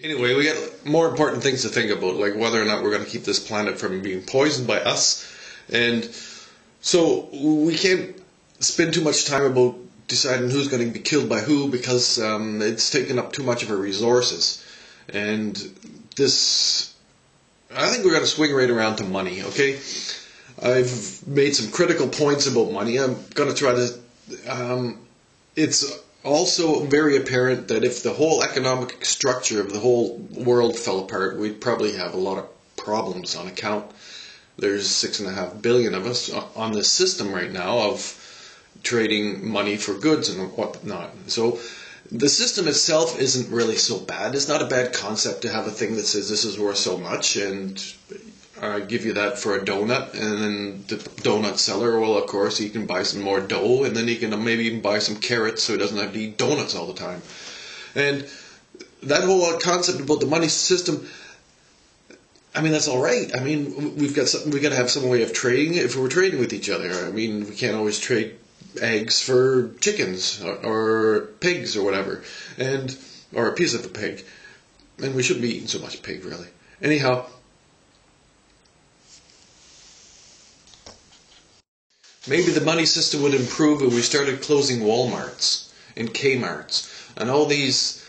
Anyway, we got more important things to think about, like whether or not we're going to keep this planet from being poisoned by us. And so we can't spend too much time about deciding who's going to be killed by who because it's taking up too much of our resources. And this, I think we're going to swing right around to money, okay? I've made some critical points about money. I'm going to try to, it's also very apparent that if the whole economic structure of the whole world fell apart, we'd probably have a lot of problems on account. There's 6.5 billion of us on this system right now of trading money for goods and whatnot. So the system itself isn't really so bad. It's not a bad concept to have a thing that says this is worth so much and I give you that for a donut, and then the donut seller, well, of course, he can buy some more dough, and then he can maybe even buy some carrots so he doesn't have to eat donuts all the time. And that whole concept about the money system, I mean, that's all right. I mean, we got to have some way of trading if we're trading with each other. I mean, we can't always trade eggs for chickens or pigs or whatever, or a piece of a pig. And we shouldn't be eating so much pig, really. Anyhow. Maybe the money system would improve if we started closing wallmarts and kmarts and all these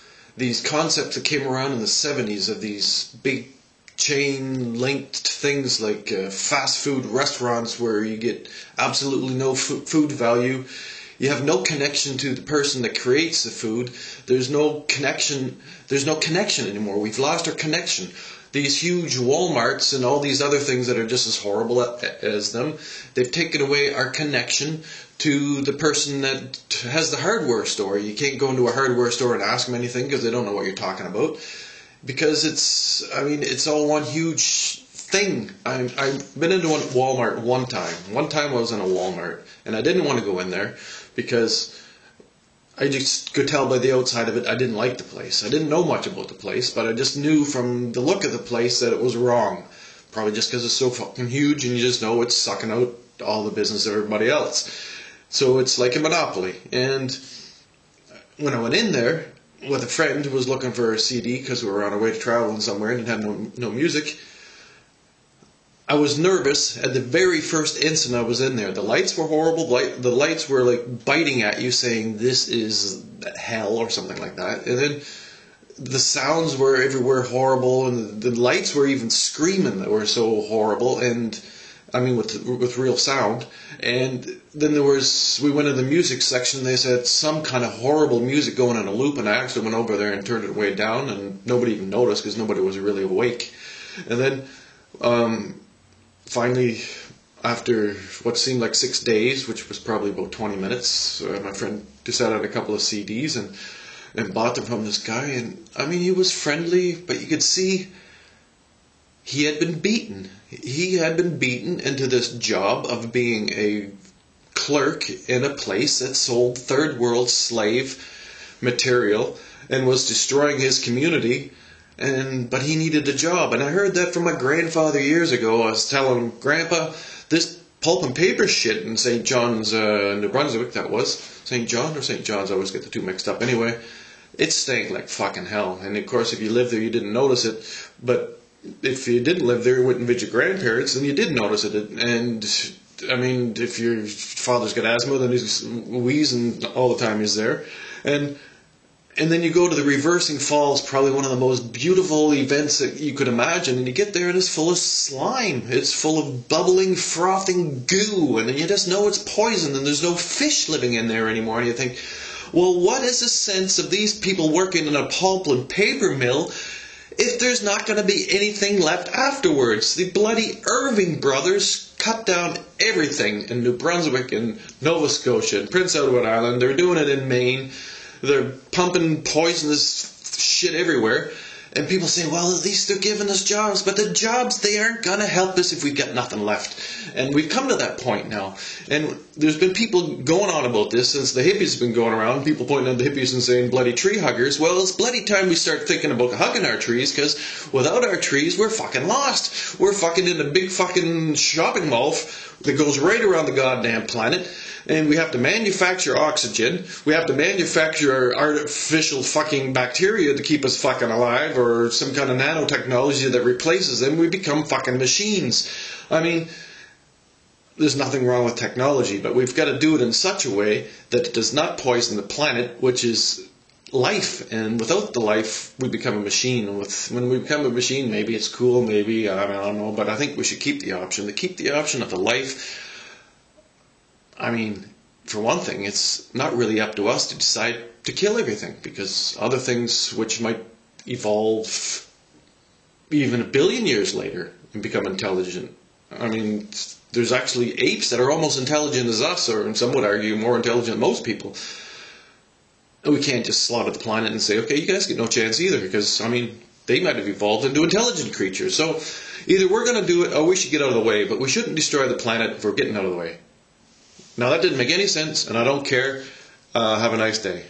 concepts that came around in the 70s of these big chain-linked things like fast food restaurants where you get absolutely no food value. You have no connection to the person that creates the food. There's no connection. There's no connection anymore. We've lost our connection. These huge Walmarts and all these other things that are just as horrible as them, they've taken away our connection to the person that has the hardware store. You can't go into a hardware store and ask them anything because they don't know what you're talking about. Because it's all one huge thing. I've been into a Walmart one time. One time I was in a Walmart and I didn't want to go in there because I just could tell by the outside of it I didn't like the place. I didn't know much about the place, but I just knew from the look of the place that it was wrong. Probably just because it's so fucking huge and you just know it's sucking out all the business of everybody else. So it's like a monopoly. And when I went in there with a friend who was looking for a CD because we were on our way to traveling somewhere and had no music, I was nervous at the very first instant I was in there. The lights were horrible. The lights were like biting at you saying, this is hell or something like that. And then the sounds were everywhere horrible and the lights were even screaming that were so horrible. And I mean with real sound. And then we went in the music section. They said some kind of horrible music going on a loop. And I actually went over there and turned it way down and nobody even noticed because nobody was really awake. And then finally, after what seemed like 6 days, which was probably about 20 minutes, my friend decided a couple of CDs and bought them from this guy. And I mean, he was friendly, but you could see he had been beaten. He had been beaten into this job of being a clerk in a place that sold third world slave material and was destroying his community. But he needed a job. And I heard that from my grandfather years ago. I was telling him, Grandpa, this pulp and paper shit in St. John's, New Brunswick, that was. St. John or St. John's, I always get the two mixed up. Anyway, it stank like fucking hell. And of course, if you lived there, you didn't notice it. But if you didn't live there, you wouldn't visit your grandparents, then you did notice it. And I mean, if your father's got asthma, then he's wheezing all the time he's there. And then you go to the Reversing Falls, probably one of the most beautiful events that you could imagine, and you get there and it's full of slime. It's full of bubbling, frothing goo, and then you just know it's poison, and there's no fish living in there anymore. And you think, well, what is the sense of these people working in a pulp and paper mill if there's not going to be anything left afterwards? The bloody Irving brothers cut down everything in New Brunswick and Nova Scotia and Prince Edward Island. They're doing it in Maine. They're pumping poisonous shit everywhere. And people say, well, at least they're giving us jobs. But the jobs, they aren't going to help us if we've got nothing left. And we've come to that point now. And there's been people going on about this since the hippies have been going around. People pointing at the hippies and saying, bloody tree huggers. Well, it's bloody time we start thinking about hugging our trees, because without our trees, we're fucking lost. We're fucking in a big fucking shopping mall that goes right around the goddamn planet, and we have to manufacture oxygen, we have to manufacture artificial fucking bacteria to keep us fucking alive, or some kind of nanotechnology that replaces them. We become fucking machines. I mean, there's nothing wrong with technology, but we've got to do it in such a way that it does not poison the planet, which is life. And without the life, we become a machine. And when we become a machine, maybe it's cool, maybe, I don't know, but I think we should keep the option. To keep the option of the life, I mean, for one thing, it's not really up to us to decide to kill everything, because other things which might evolve even 1 billion years later and become intelligent. I mean, there's actually apes that are almost intelligent as us, or some would argue more intelligent than most people. And we can't just slaughter the planet and say, okay, you guys get no chance either, because, I mean, they might have evolved into intelligent creatures. So either we're going to do it, or we should get out of the way, but we shouldn't destroy the planet if we're getting out of the way. Now, that didn't make any sense, and I don't care. Have a nice day.